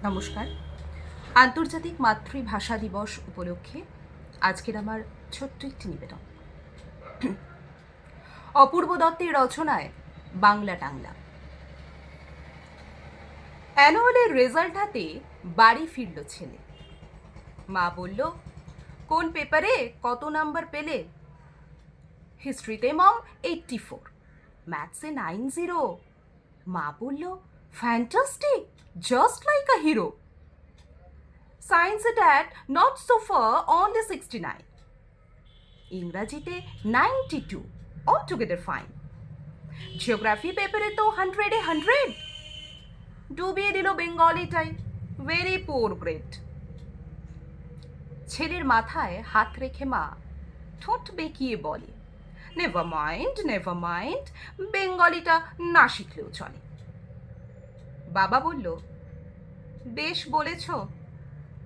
নমস্কার। আন্তর্জাতিক মাতৃভাষা দিবস উপলক্ষে আজকের আমার ছোট্ট একটি নিবেদন। অপূর্ব দত্তের রচনায় বাংলা টাংলা। অ্যানুয়ালের রেজাল্ট হাতে বাড়ি ফিরল ছেলে। মা বলল, কোন পেপারে কত নাম্বার পেলে? হিস্ট্রিতে মম 84, ম্যাথসে 90। মা বলল, fantastic, just like a hero. সায়েন্সে dad not so far, only 69। ইংরাজিতে 92, অল টুগেদার ফাইন। জিওগ্রাফি পেপারে তো 100-এ 100। ডুবিয়ে দিল বেঙ্গলিটাই, ভেরি পোর গ্রেড। ছেলের মাথায় হাত রেখে মা ঠোঁট বেঁকিয়ে বলে, নেভার মাইন্ড, বেঙ্গলিটা না শিখলেও চলে। বাবা বলল, বেশ বলেছ,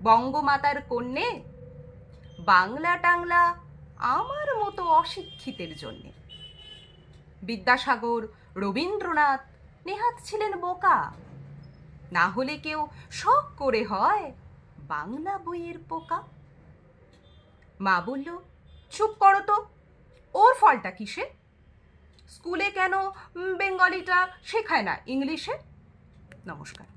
বঙ্গমাতার কন্যে, বাংলা টাংলা আমার মতো অশিক্ষিতের জন্যে। বিদ্যাসাগর, রবীন্দ্রনাথ নেহাত ছিলেন বোকা, না হলে কেউ শখ করে হয় বাংলা বইয়ের পোকা। মা বলল, চুপ করো তো, ওর ফলটা কিসে? স্কুলে কেন বেঙ্গলিটা শেখায় না ইংলিশে? নমস্কার।